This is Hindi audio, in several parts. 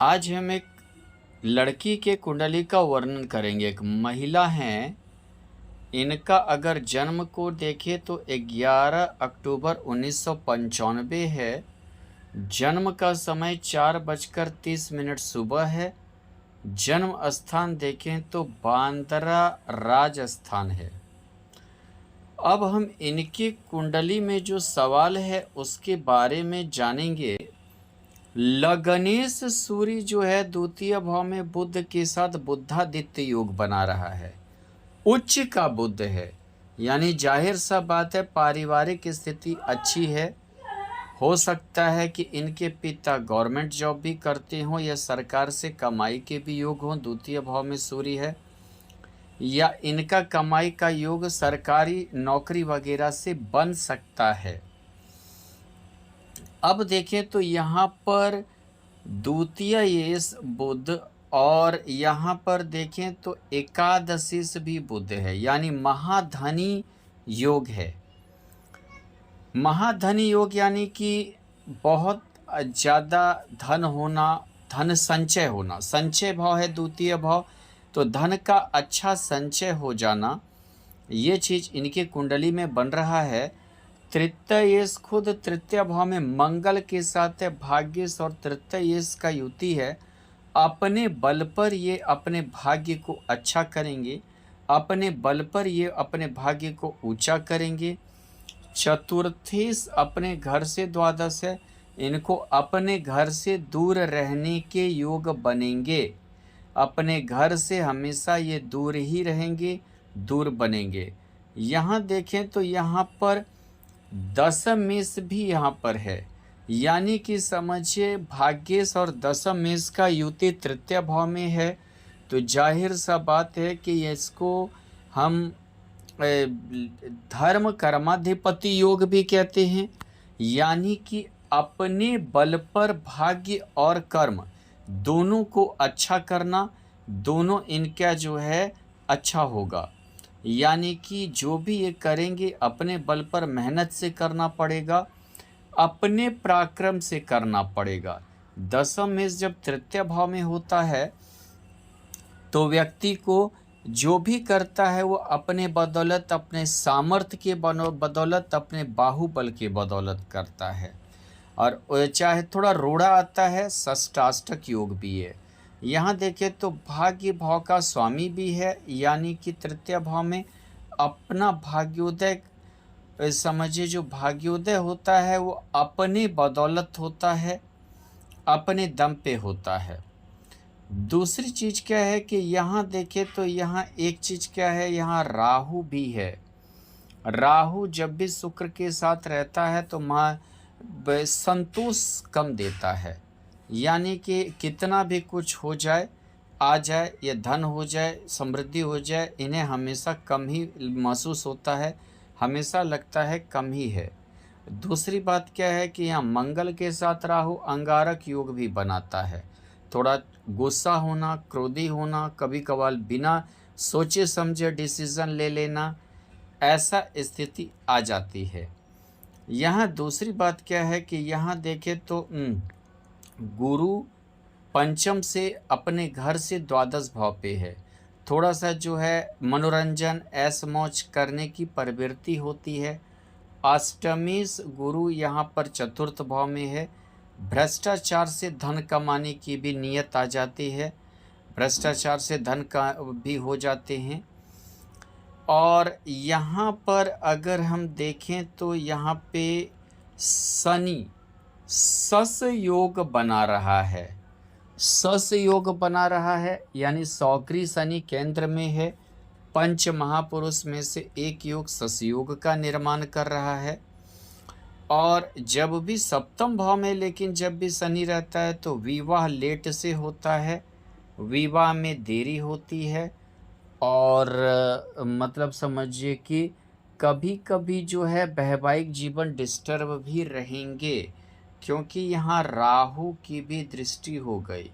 आज हम एक लड़की के कुंडली का वर्णन करेंगे। एक महिला हैं, इनका अगर जन्म को देखें तो 11 अक्टूबर 1995 है। जन्म का समय 4:30 सुबह है। जन्म स्थान देखें तो बांद्रा राजस्थान है। अब हम इनकी कुंडली में जो सवाल है उसके बारे में जानेंगे। लगनेश सूर्य जो है द्वितीय भाव में बुध के साथ बुद्धादित्य योग बना रहा है। उच्च का बुध है, यानी जाहिर सा बात है पारिवारिक स्थिति अच्छी है। हो सकता है कि इनके पिता गवर्नमेंट जॉब भी करते हों या सरकार से कमाई के भी योग हों। द्वितीय भाव में सूर्य है, या इनका कमाई का योग सरकारी नौकरी वगैरह से बन सकता है। अब देखें तो यहाँ पर द्वितीय येस बुध, और यहाँ पर देखें तो एकादशी से भी बुध है, यानी महाधनी योग है। महाधनी योग यानी कि बहुत ज़्यादा धन होना, धन संचय होना। संचय भाव है द्वितीय भाव, तो धन का अच्छा संचय हो जाना, ये चीज़ इनके कुंडली में बन रहा है। तृतीय खुद तृतीय भाव में मंगल के साथ है। भाग्येश और तृतीय का युति है। अपने बल पर ये अपने भाग्य को अच्छा करेंगे, अपने बल पर ये अपने भाग्य को ऊंचा करेंगे। चतुर्थीस अपने घर से द्वादश है, इनको अपने घर से दूर रहने के योग बनेंगे। अपने घर से हमेशा ये दूर ही रहेंगे, दूर बनेंगे। यहाँ देखें तो यहाँ पर दशम मेष भी यहाँ पर है, यानी कि समझिए भाग्येश और दशम मेष का युति तृतीय भाव में है। तो जाहिर सा बात है कि इसको हम धर्म कर्माधिपति योग भी कहते हैं, यानी कि अपने बल पर भाग्य और कर्म दोनों को अच्छा करना, दोनों इनका जो है अच्छा होगा। यानी कि जो भी ये करेंगे अपने बल पर मेहनत से करना पड़ेगा, अपने पराक्रम से करना पड़ेगा। दशम में जब तृतीय भाव में होता है तो व्यक्ति को जो भी करता है वो अपने बदौलत, अपने सामर्थ्य के बदौलत, अपने बाहुबल के बदौलत करता है। और चाहे थोड़ा रोड़ा आता है, षष्टाष्टक योग भी है। यहाँ देखें तो भाग्य भाव का स्वामी भी है, यानी कि तृतीय भाव में अपना भाग्योदय, समझिए जो भाग्योदय होता है वो अपने बदौलत होता है, अपने दम पे होता है। दूसरी चीज़ क्या है कि यहाँ देखें तो यहाँ एक चीज़ क्या है, यहाँ राहु भी है। राहु जब भी शुक्र के साथ रहता है तो संतोष कम देता है, यानी कि कितना भी कुछ हो जाए, आ जाए, या धन हो जाए, समृद्धि हो जाए, इन्हें हमेशा कम ही महसूस होता है, हमेशा लगता है कम ही है। दूसरी बात क्या है कि यहाँ मंगल के साथ राहु अंगारक योग भी बनाता है। थोड़ा गुस्सा होना, क्रोधी होना, कभी कभार बिना सोचे समझे डिसीज़न ले लेना, ऐसा स्थिति आ जाती है। यहाँ दूसरी बात क्या है कि यहाँ देखें तो गुरु पंचम से अपने घर से द्वादश भाव पे है। थोड़ा सा जो है मनोरंजन, ऐश मौज करने की प्रवृत्ति होती है। अष्टमेश गुरु यहाँ पर चतुर्थ भाव में है। भ्रष्टाचार से धन कमाने की भी नियत आ जाती है, भ्रष्टाचार से धन का भी हो जाते हैं। और यहाँ पर अगर हम देखें तो यहाँ पे शनि सस योग बना रहा है। सस योग बना रहा है, यानी सौकरी शनि केंद्र में है। पंच महापुरुष में से एक योग सस योग का निर्माण कर रहा है। और जब भी सप्तम भाव में लेकिन जब भी शनि रहता है तो विवाह लेट से होता है, विवाह में देरी होती है। और मतलब समझिए कि कभी कभी जो है वैवाहिक जीवन डिस्टर्ब भी रहेंगे, क्योंकि यहाँ राहु की भी दृष्टि हो गई।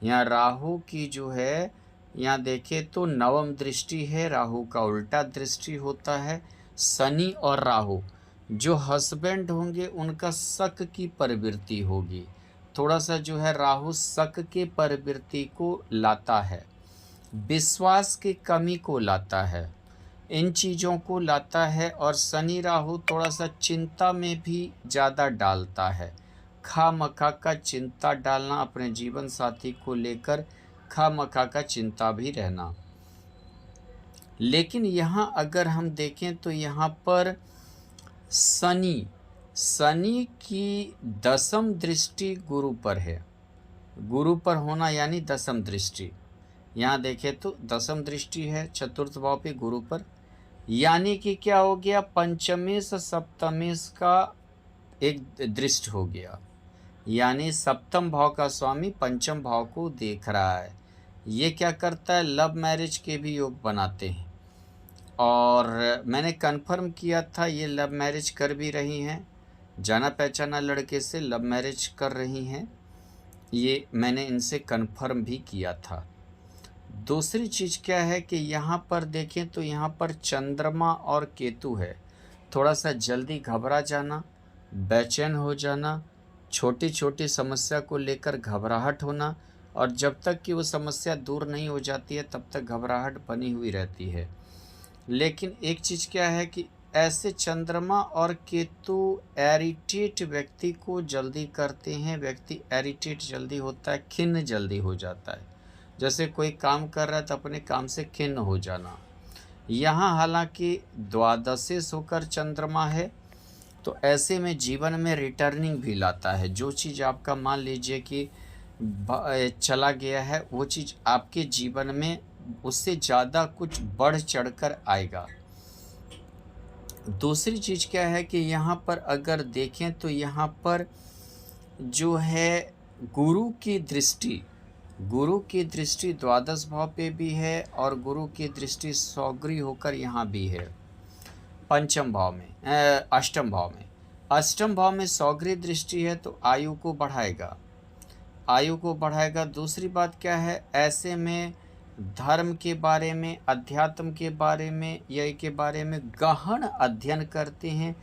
यहाँ राहु की जो है, यहाँ देखें तो नवम दृष्टि है, राहु का उल्टा दृष्टि होता है। शनि और राहु जो हस्बैंड होंगे उनका शक की प्रवृत्ति होगी, थोड़ा सा जो है राहु शक के प्रवृत्ति को लाता है, विश्वास की कमी को लाता है, इन चीज़ों को लाता है। और शनि राहु थोड़ा सा चिंता में भी ज़्यादा डालता है, खामखा का चिंता डालना, अपने जीवन साथी को लेकर खामखा का चिंता भी रहना। लेकिन यहाँ अगर हम देखें तो यहाँ पर शनि की दसम दृष्टि गुरु पर है, गुरु पर होना यानी दसम दृष्टि। यहाँ देखें तो दसम दृष्टि है चतुर्थ भाव पे गुरु पर, यानी कि क्या हो गया, पंचमेश सप्तमेश का एक दृष्टि हो गया, यानी सप्तम भाव का स्वामी पंचम भाव को देख रहा है। ये क्या करता है, लव मैरिज के भी योग बनाते हैं। और मैंने कंफर्म किया था, ये लव मैरिज कर भी रही हैं, जाना पहचाना लड़के से लव मैरिज कर रही हैं, ये मैंने इनसे कंफर्म भी किया था। दूसरी चीज़ क्या है कि यहाँ पर देखें तो यहाँ पर चंद्रमा और केतु है, थोड़ा सा जल्दी घबरा जाना, बेचैन हो जाना, छोटी छोटी समस्या को लेकर घबराहट होना, और जब तक कि वो समस्या दूर नहीं हो जाती है तब तक घबराहट बनी हुई रहती है। लेकिन एक चीज़ क्या है कि ऐसे चंद्रमा और केतु एरिटेट व्यक्ति को जल्दी करते हैं, व्यक्ति एरिटेट जल्दी होता है, खिन्न जल्दी हो जाता है, जैसे कोई काम कर रहा है तो अपने काम से खिन्न हो जाना। यहाँ हालांकि द्वादशेश होकर चंद्रमा है, तो ऐसे में जीवन में रिटर्निंग भी लाता है। जो चीज़ आपका मान लीजिए कि चला गया है, वो चीज़ आपके जीवन में उससे ज़्यादा कुछ बढ़ चढ़कर आएगा। दूसरी चीज़ क्या है कि यहाँ पर अगर देखें तो यहाँ पर जो है गुरु की दृष्टि द्वादश भाव पे भी है, और गुरु की दृष्टि सौग्री होकर यहाँ भी है पंचम भाव में, अष्टम भाव में। अष्टम भाव में सौग्री दृष्टि है तो आयु को बढ़ाएगा। दूसरी बात क्या है, ऐसे में धर्म के बारे में, अध्यात्म के बारे में, या के बारे में गहन अध्ययन करते हैं,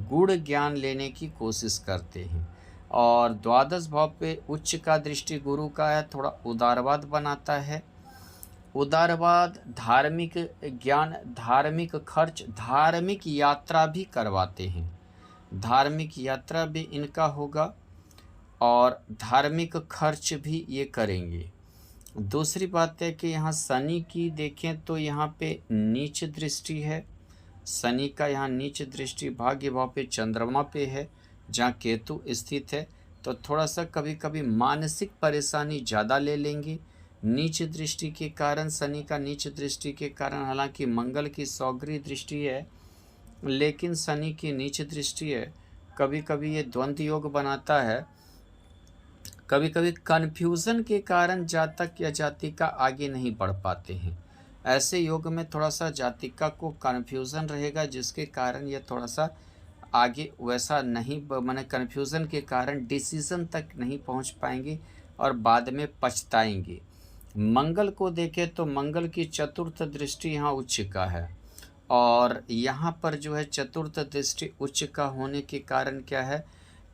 गुड़ ज्ञान लेने की कोशिश करते हैं। और द्वादश भाव पे उच्च का दृष्टि गुरु का है, थोड़ा उदारवाद बनाता है, उदारवाद, धार्मिक ज्ञान, धार्मिक खर्च, धार्मिक यात्रा भी करवाते हैं, धार्मिक यात्रा भी इनका होगा और धार्मिक खर्च भी ये करेंगे। दूसरी बात है कि यहाँ शनि की देखें तो यहाँ पे नीच दृष्टि है, शनि का यहाँ नीच दृष्टि भाग्य भाव पे चंद्रमा पे है जहाँ केतु स्थित है, तो थोड़ा सा कभी कभी मानसिक परेशानी ज़्यादा ले लेंगे नीच दृष्टि के कारण, शनि का नीच दृष्टि के कारण। हालांकि मंगल की सौग्री दृष्टि है, लेकिन शनि की नीच दृष्टि है, कभी कभी ये द्वंद्व योग बनाता है, कभी कभी कन्फ्यूज़न के कारण जातक या जातिका आगे नहीं बढ़ पाते हैं। ऐसे योग में थोड़ा सा जातिका को कन्फ्यूज़न रहेगा, जिसके कारण ये थोड़ा सा आगे वैसा नहीं, माने कन्फ्यूज़न के कारण डिसीज़न तक नहीं पहुंच पाएंगे और बाद में पछताएंगे। मंगल को देखें तो मंगल की चतुर्थ दृष्टि यहाँ उच्च का है, और यहाँ पर जो है चतुर्थ दृष्टि उच्च का होने के कारण क्या है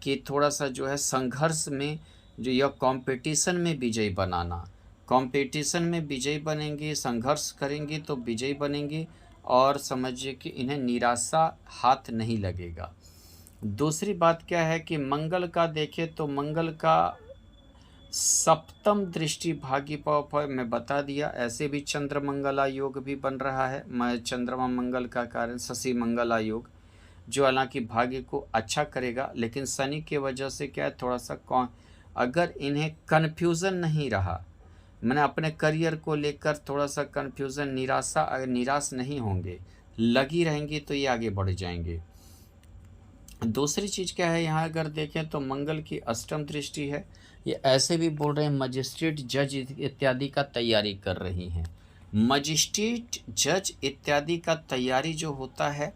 कि थोड़ा सा जो है संघर्ष में जो यह कंपटीशन में विजयी बनाना, कंपटीशन में विजयी बनेंगे, संघर्ष करेंगे तो विजयी बनेंगे, और समझिए कि इन्हें निराशा हाथ नहीं लगेगा। दूसरी बात क्या है कि मंगल का देखें तो मंगल का सप्तम दृष्टि भाग्य भाव पर मैं बता दिया, ऐसे भी चंद्र मंगला योग भी बन रहा है, मैं चंद्रमा मंगल का कारण शशि मंगला योग, जो हालांकि भाग्य को अच्छा करेगा, लेकिन शनि के वजह से क्या है थोड़ा सा अगर इन्हें कन्फ्यूज़न नहीं रहा, मैंने अपने करियर को लेकर थोड़ा सा कन्फ्यूज़न, निराश नहीं होंगे, लगी रहेंगी तो ये आगे बढ़ जाएंगे। दूसरी चीज़ क्या है, यहाँ अगर देखें तो मंगल की अष्टम दृष्टि है, ये ऐसे भी बोल रहे हैं मजिस्ट्रेट जज इत्यादि का तैयारी कर रही हैं। मजिस्ट्रेट जज इत्यादि का तैयारी जो होता है,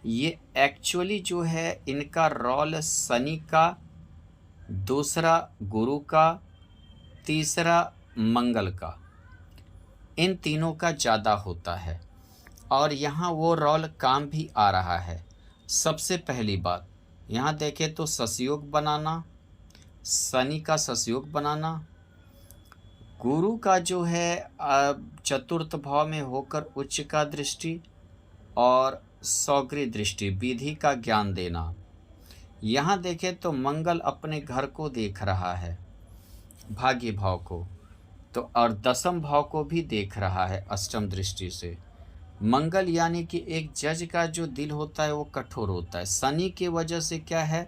ये एक्चुअली जो है इनका रोल शनि का, दूसरा गुरु का, तीसरा मंगल का, इन तीनों का ज़्यादा होता है, और यहाँ वो रोल काम भी आ रहा है। सबसे पहली बात यहाँ देखें तो ससयोग बनाना, शनि का ससयोग बनाना, गुरु का जो है चतुर्थ भाव में होकर उच्च का दृष्टि और सौगरी दृष्टि, विधि का ज्ञान देना। यहाँ देखें तो मंगल अपने घर को देख रहा है, भाग्य भाव को, तो और दसम भाव को भी देख रहा है अष्टम दृष्टि से। मंगल यानी कि एक जज का जो दिल होता है वो कठोर होता है। शनि की वजह से क्या है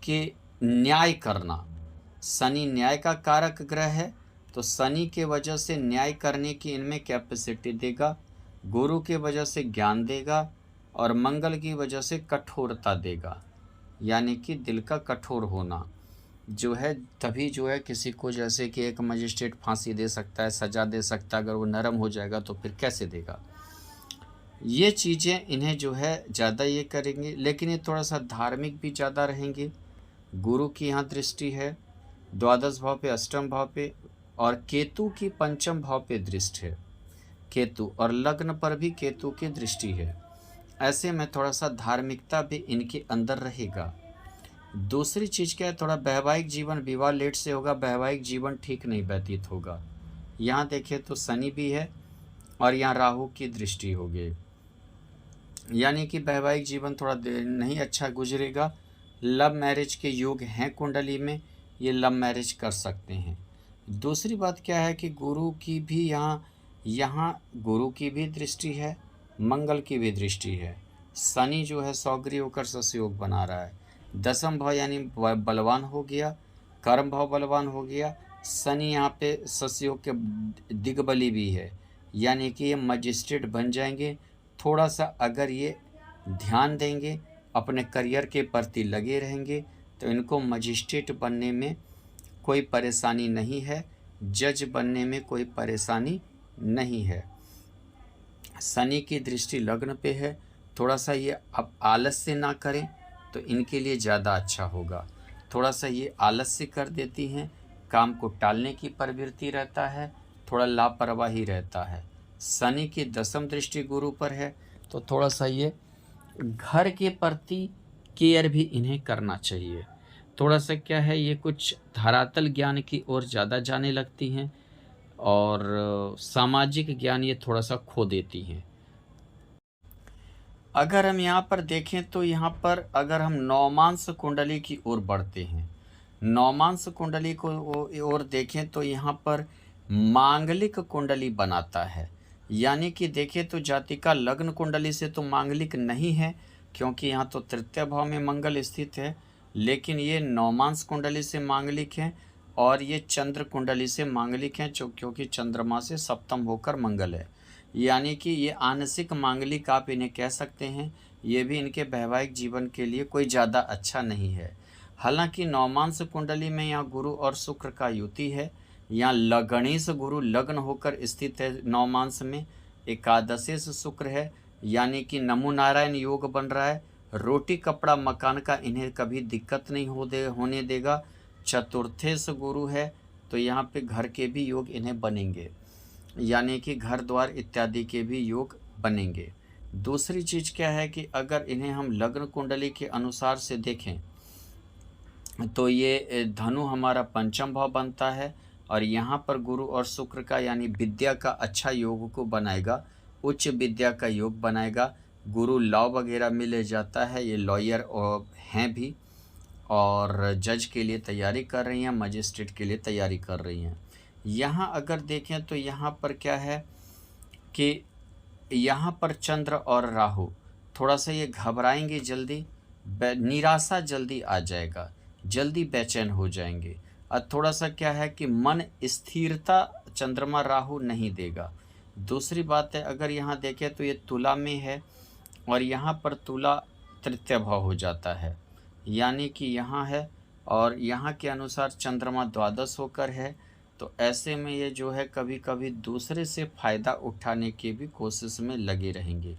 कि न्याय करना, शनि न्याय का कारक ग्रह है, तो शनि के वजह से न्याय करने की इनमें कैपेसिटी देगा, गुरु के वजह से ज्ञान देगा और मंगल की वजह से कठोरता देगा, यानी कि दिल का कठोर होना जो है। तभी जो है किसी को, जैसे कि एक मजिस्ट्रेट फांसी दे सकता है, सज़ा दे सकता है, अगर वो नरम हो जाएगा तो फिर कैसे देगा। ये चीज़ें इन्हें जो है ज़्यादा ये करेंगे, लेकिन ये थोड़ा सा धार्मिक भी ज़्यादा रहेंगे। गुरु की यहाँ दृष्टि है द्वादश भाव पे, अष्टम भाव पे, और केतु की पंचम भाव पे दृष्टि है, केतु, और लग्न पर भी केतु की दृष्टि है। ऐसे में थोड़ा सा धार्मिकता भी इनके अंदर रहेगा। दूसरी चीज़ क्या है, थोड़ा वैवाहिक जीवन, विवाह लेट से होगा, वैवाहिक जीवन ठीक नहीं व्यतीत होगा। यहाँ देखें तो शनि भी है और यहाँ राहु की दृष्टि होगी, यानी कि वैवाहिक जीवन थोड़ा नहीं अच्छा गुजरेगा। लव मैरिज के योग हैं कुंडली में, ये लव मैरिज कर सकते हैं। दूसरी बात क्या है कि गुरु की भी यहाँ गुरु की भी दृष्टि है, मंगल की भी दृष्टि है। शनि जो है सौगरी होकर ससयोग बना रहा है। दसम भाव यानी बलवान हो गया, कर्म भाव बलवान हो गया। शनि यहाँ पे ससयोग के दिग्बली भी है, यानी कि ये मजिस्ट्रेट बन जाएंगे। थोड़ा सा अगर ये ध्यान देंगे, अपने करियर के प्रति लगे रहेंगे, तो इनको मजिस्ट्रेट बनने में कोई परेशानी नहीं है, जज बनने में कोई परेशानी नहीं है। शनि की दृष्टि लग्न पे है, थोड़ा सा ये अब आलस्य ना करें तो इनके लिए ज़्यादा अच्छा होगा। थोड़ा सा ये आलस्य कर देती हैं, काम को टालने की प्रवृत्ति रहता है, थोड़ा लापरवाही रहता है। शनि की दसम दृष्टि गुरु पर है, तो थोड़ा सा ये घर के प्रति केयर भी इन्हें करना चाहिए। थोड़ा सा क्या है, ये कुछ धरातल ज्ञान की ओर ज़्यादा जाने लगती हैं और सामाजिक ज्ञान ये थोड़ा सा खो देती हैं। अगर हम यहाँ पर देखें तो यहाँ पर अगर हम नौमांस कुंडली की ओर बढ़ते हैं, नौमांस कुंडली को ओर देखें तो यहाँ पर मांगलिक कुंडली बनाता है। यानी कि देखें तो जातिका लग्न कुंडली से तो मांगलिक नहीं है, क्योंकि यहाँ तो तृतीय भाव में मंगल स्थित है, लेकिन ये नौमांस कुंडली से मांगलिक है और ये चंद्र कुंडली से मांगलिक हैं, क्योंकि चंद्रमा से सप्तम होकर मंगल है। यानी कि ये आंशिक मांगलिक आप इन्हें कह सकते हैं। ये भी इनके वैवाहिक जीवन के लिए कोई ज़्यादा अच्छा नहीं है। हालांकि नौमांस कुंडली में यहाँ गुरु और शुक्र का युति है, यहाँ गणेश गुरु लग्न होकर स्थित है नौमांस में, एकादशी से शुक्र है, यानी कि नमो नारायण योग बन रहा है। रोटी कपड़ा मकान का इन्हें कभी दिक्कत नहीं होने देगा। चतुर्थे से गुरु है, तो यहाँ पे घर के भी योग इन्हें बनेंगे, यानी कि घर द्वार इत्यादि के भी योग बनेंगे। दूसरी चीज़ क्या है कि अगर इन्हें हम लग्न कुंडली के अनुसार से देखें तो ये धनु हमारा पंचम भाव बनता है और यहाँ पर गुरु और शुक्र का यानी विद्या का अच्छा योग को बनाएगा, उच्च विद्या का योग बनाएगा। गुरु लॉ वगैरह में ले जाता है, ये लॉयर हैं भी और जज के लिए तैयारी कर रही हैं, मजिस्ट्रेट के लिए तैयारी कर रही हैं। यहाँ अगर देखें तो यहाँ पर क्या है कि यहाँ पर चंद्र और राहु, थोड़ा सा ये घबराएंगे जल्दी, निराशा जल्दी आ जाएगा, जल्दी बेचैन हो जाएंगे। और थोड़ा सा क्या है कि मन स्थिरता चंद्रमा राहु नहीं देगा। दूसरी बात है, अगर यहाँ देखें तो ये तुला में है और यहाँ पर तुला तृतीय भाव हो जाता है, यानी कि यहाँ है और यहाँ के अनुसार चंद्रमा द्वादश होकर है, तो ऐसे में ये जो है कभी कभी दूसरे से फ़ायदा उठाने की भी कोशिश में लगे रहेंगे।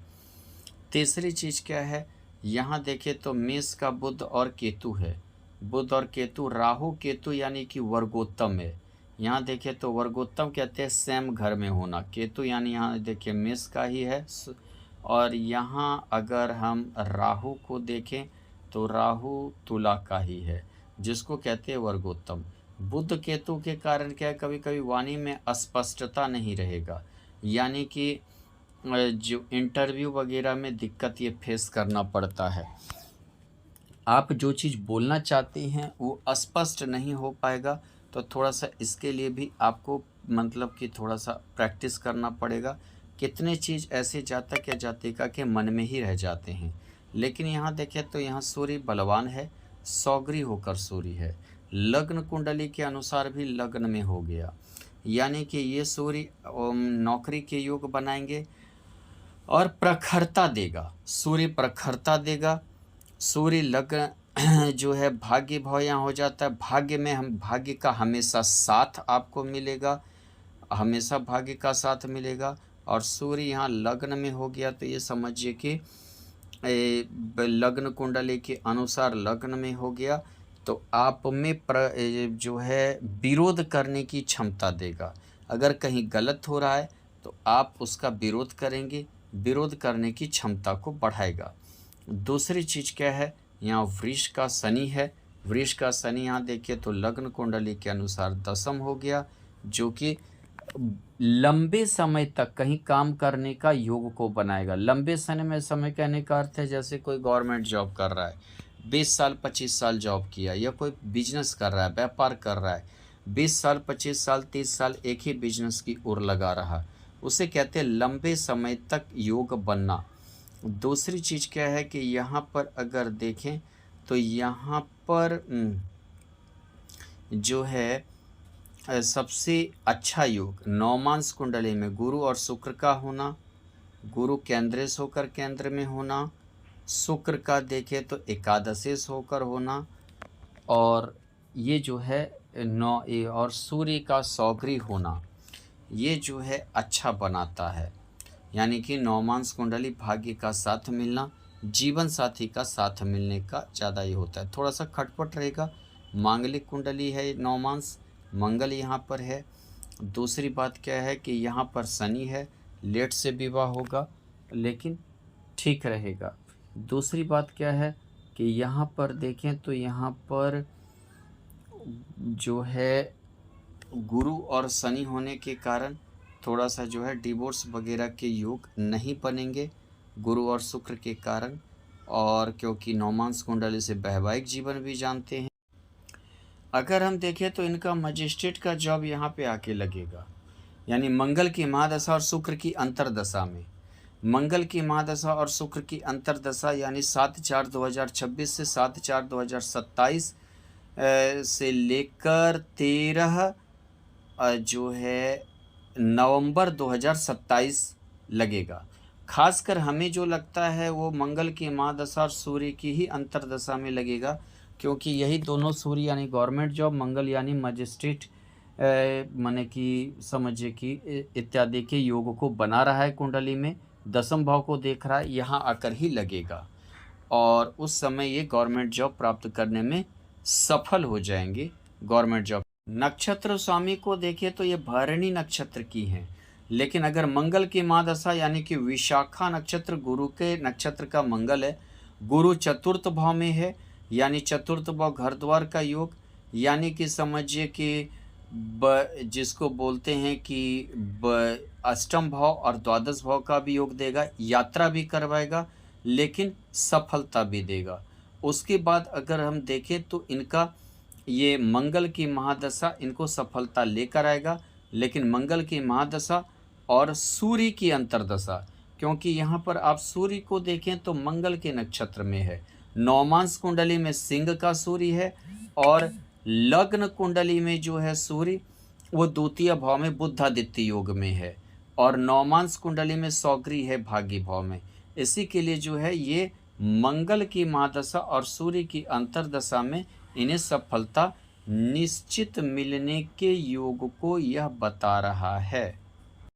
तीसरी चीज़ क्या है, यहाँ देखें तो मेष का बुध और केतु है, बुध और केतु, राहु केतु यानी कि वर्गोत्तम है। यहाँ देखें तो वर्गोत्तम कहते हैं सेम घर में होना, केतु यानी यहाँ देखिए मेष का ही है। और यहाँ अगर हम राहु को देखें तो राहु तुला का ही है, जिसको कहते हैं वर्गोत्तम। बुध केतु के कारण क्या है, कभी कभी वाणी में अस्पष्टता नहीं रहेगा, यानी कि जो इंटरव्यू वगैरह में दिक्कत ये फेस करना पड़ता है। आप जो चीज़ बोलना चाहते हैं वो स्पष्ट नहीं हो पाएगा, तो थोड़ा सा इसके लिए भी आपको मतलब कि थोड़ा सा प्रैक्टिस करना पड़ेगा। कितने चीज़ ऐसे जातक या जातिका के मन में ही रह जाते हैं। लेकिन यहाँ देखें तो यहाँ सूर्य बलवान है, सौगरी होकर सूर्य है, लग्न कुंडली के अनुसार भी लग्न में हो गया, यानी कि ये सूर्य नौकरी के योग बनाएंगे और प्रखरता देगा। सूर्य प्रखरता देगा। सूर्य लग्न जो है भाग्य भाव यहाँ हो जाता है। भाग्य में हम भाग्य का हमेशा साथ आपको मिलेगा, हमेशा भाग्य का साथ मिलेगा। और सूर्य यहाँ लग्न में हो गया तो ये समझिए कि लग्न कुंडली के अनुसार लग्न में हो गया तो आप में जो है विरोध करने की क्षमता देगा। अगर कहीं गलत हो रहा है तो आप उसका विरोध करेंगे, विरोध करने की क्षमता को बढ़ाएगा। दूसरी चीज़ क्या है, यहाँ वृष का शनि है। वृष का शनि यहाँ देखिए तो लग्न कुंडली के अनुसार दशम हो गया, जो कि लंबे समय तक कहीं काम करने का योग को बनाएगा। लंबे समय कहने का अर्थ है जैसे कोई गवर्नमेंट जॉब कर रहा है, 20 साल 25 साल जॉब किया, या कोई बिजनेस कर रहा है, व्यापार कर रहा है, 20 साल 25 साल 30 साल एक ही बिजनेस की ओर लगा रहा, उसे कहते हैं लंबे समय तक योग बनना। दूसरी चीज़ क्या है कि यहाँ पर अगर देखें तो यहाँ पर जो है सबसे अच्छा योग नवमांश कुंडली में गुरु और शुक्र का होना, गुरु केंद्रेश होकर केंद्र में होना, शुक्र का देखें तो एकादशेश होकर होना, और ये जो है और सूर्य का सौगरी होना, ये जो है अच्छा बनाता है। यानी कि नवमांश कुंडली भाग्य का साथ मिलना, जीवन साथी का साथ मिलने का ज़्यादा ये होता है। थोड़ा सा खटपट रहेगा। मांगलिक कुंडली है नवमांश, मंगल यहाँ पर है। दूसरी बात क्या है कि यहाँ पर शनि है, लेट से विवाह होगा लेकिन ठीक रहेगा। दूसरी बात क्या है कि यहाँ पर देखें तो यहाँ पर जो है गुरु और शनि होने के कारण थोड़ा सा जो है डिवोर्स वगैरह के योग नहीं बनेंगे गुरु और शुक्र के कारण, और क्योंकि नवमांश कुंडली से वैवाहिक जीवन भी जानते हैं। अगर हम देखें तो इनका मजिस्ट्रेट का जॉब यहाँ पे आके लगेगा, यानी मंगल की महादशा और शुक्र की अंतरदशा में। मंगल की महादशा और शुक्र की अंतरदशा यानी 7/4/2026 से 7/4/2027 से लेकर 13 जो है नवंबर 2027 लगेगा। खासकर हमें जो लगता है वो मंगल की महादशा और सूर्य की ही अंतरदशा में लगेगा, क्योंकि यही दोनों सूर्य यानी गवर्नमेंट जॉब, मंगल यानी मजिस्ट्रेट माने कि समझिए कि इत्यादि के योग को बना रहा है कुंडली में, दसम भाव को देख रहा है, यहाँ आकर ही लगेगा और उस समय ये गवर्नमेंट जॉब प्राप्त करने में सफल हो जाएंगे। गवर्नमेंट जॉब नक्षत्र स्वामी को देखें तो ये भरणी नक्षत्र की हैं, लेकिन अगर मंगल की महादशा यानी कि विशाखा नक्षत्र, गुरु के नक्षत्र का मंगल है, गुरु चतुर्थ भाव में है, यानी चतुर्थ भाव घर द्वार का योग, यानी कि समझिए कि जिसको बोलते हैं कि अष्टम भाव और द्वादश भाव का भी योग देगा, यात्रा भी करवाएगा लेकिन सफलता भी देगा। उसके बाद अगर हम देखें तो इनका ये मंगल की महादशा इनको सफलता लेकर आएगा, लेकिन मंगल की महादशा और सूर्य की अंतरदशा, क्योंकि यहाँ पर आप सूर्य को देखें तो मंगल के नक्षत्र में है, नवमांश कुंडली में सिंह का सूर्य है और लग्न कुंडली में जो है सूर्य वो द्वितीय भाव में बुधादित्य योग में है और नवमांश कुंडली में सौगरी है भाग्य भाव में। इसी के लिए जो है ये मंगल की महादशा और सूर्य की अंतरदशा में इन्हें सफलता निश्चित मिलने के योग को यह बता रहा है।